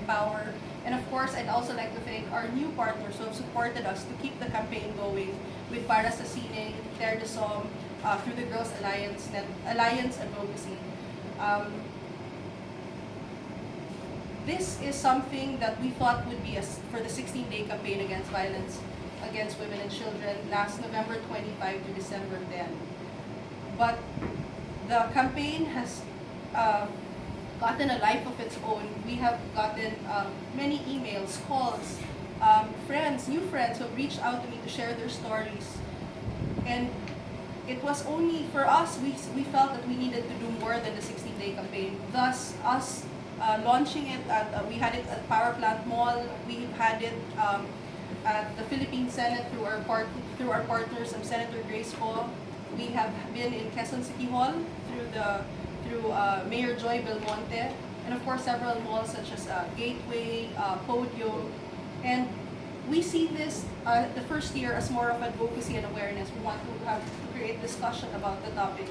Empower. And of course, I'd also like to thank our new partners who have supported us to keep the campaign going with Para sa Sine, Terre de Somme, through the Girls Alliance Advocacy. This is something that we thought would be for the 16-day campaign against violence against women and children last November 25 to December 10. But the campaign has gotten a life of its own. We have gotten many emails, calls, new friends who have reached out to me to share their stories. And it was only for us, we felt that we needed to do more than the 16-day campaign. Thus, us launching it we had it at Power Plant Mall. We've had it at the Philippine Senate through our partners, Senator Grace Poe. We have been in Quezon City Hall through Mayor Joy Belmonte, and of course several malls such as Gateway, Podium, and we see this the first year as more of advocacy and awareness. We want to create discussion about the topic.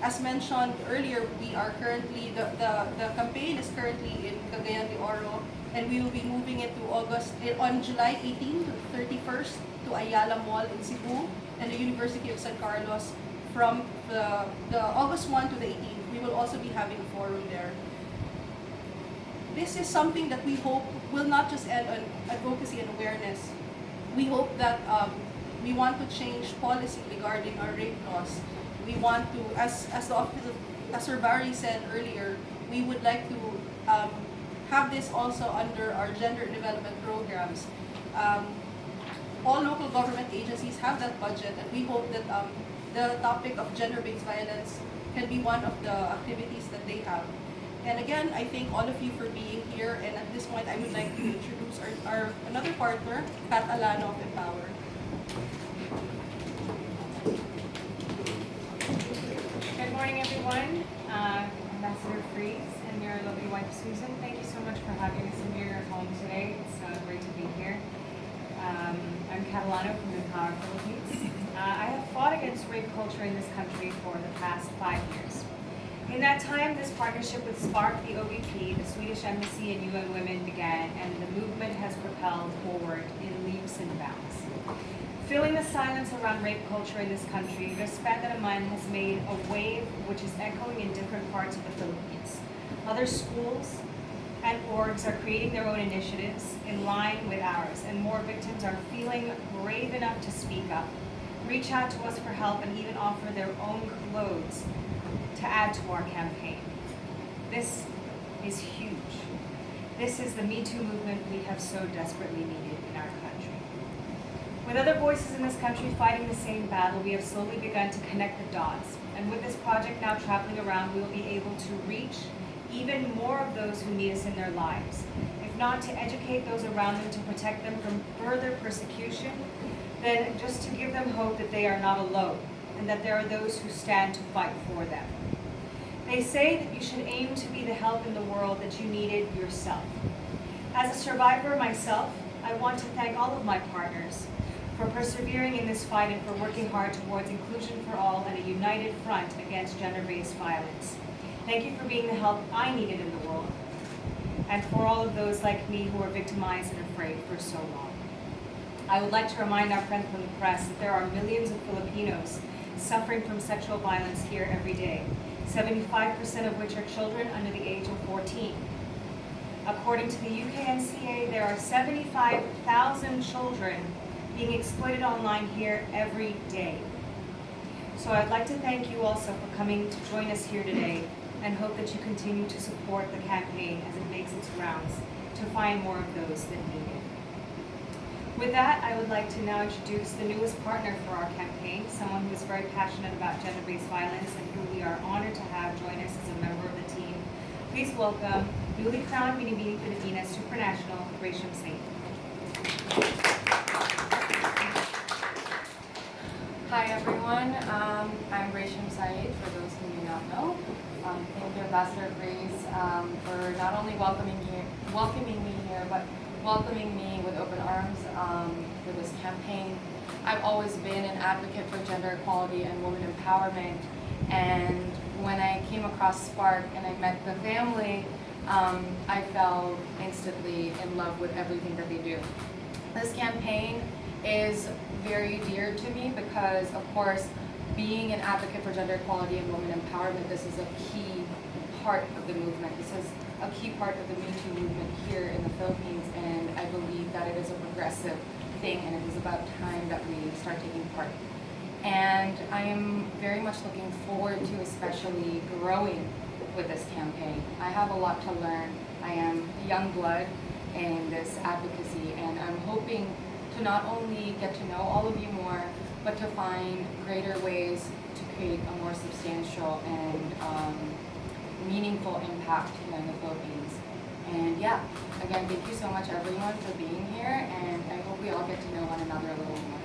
As mentioned earlier, we are currently, the campaign is currently in Cagayan de Oro, and we will be moving it to on July 18 to 31st to Ayala Mall in Cebu and the University of San Carlos from the August 1 to the 18th. We will also be having a forum there. This is something that we hope will not just end on advocacy and awareness. We hope that we want to change policy regarding our rape laws. We want to, as the office of, as Sir Barry said earlier, we would like to have this also under our gender development programs. All local government agencies have that budget, and we hope that the topic of gender-based violence can be one of the activities that they have. And again, I thank all of you for being here, and at this point I would like to introduce our another partner, Kat Alano of Empower. Good morning, everyone. Ambassador Freeze and your lovely wife, Susan, thank you so much for having us in your home today. It's great to be here. I'm Catalano from Empower Philippines. I have fought against rape culture in this country for the past 5 years. In that time, this partnership with SPARK, the OVP, the Swedish Embassy, and UN Women began, and the movement has propelled forward in leaps and bounds. Filling the silence around rape culture in this country, Respeto Naman has made a wave which is echoing in different parts of the Philippines. Other schools and orgs are creating their own initiatives in line with ours, and more victims are feeling brave enough to speak up, reach out to us for help, and even offer their own clothes to add to our campaign. This is huge. This is the Me Too movement we have so desperately needed in our country. With other voices in this country fighting the same battle, we have slowly begun to connect the dots. And with this project now traveling around, we will be able to reach even more of those who need us in their lives. If not to educate those around them to protect them from further persecution, then just to give them hope that they are not alone and that there are those who stand to fight for them. They say that you should aim to be the help in the world that you needed yourself. As a survivor myself, I want to thank all of my partners for persevering in this fight and for working hard towards inclusion for all and a united front against gender-based violence. Thank you for being the help I needed in the world, and for all of those like me who were victimized and afraid for so long. I would like to remind our friends from the press that there are millions of Filipinos suffering from sexual violence here every day, 75% of which are children under the age of 14. According to the UKNCA, there are 75,000 children being exploited online here every day. So I'd like to thank you also for coming to join us here today, and hope that you continue to support the campaign as it makes its rounds to find more of those that need it. With that, I would like to now introduce the newest partner for our campaign, someone who is very passionate about gender-based violence and who we are honored to have join us as a member of the team. Please welcome newly crowned Binibining Pilipinas Supranational, Racham Said. Hi everyone, I'm Racham Said, for those who may not know. Thank you, Ambassador Freeze, for not only welcoming me here, but welcoming me with open arms for this campaign. I've always been an advocate for gender equality and women empowerment, and when I came across SPARK and I met the family I fell instantly in love with everything that they do. This campaign is very dear to me because, of course, being an advocate for gender equality and women empowerment, this is a key part of the movement. This is a key part of the Me Too movement here in the Philippines, and I believe that it is a progressive thing, and it is about time that we start taking part. And I am very much looking forward to especially growing with this campaign. I have a lot to learn. I am young blood in this advocacy, and I'm hoping to not only get to know all of you more, but to find greater ways to create a more substantial and meaningful impact here in the Philippines. And yeah, again, thank you so much everyone for being here, and I hope we all get to know one another a little more.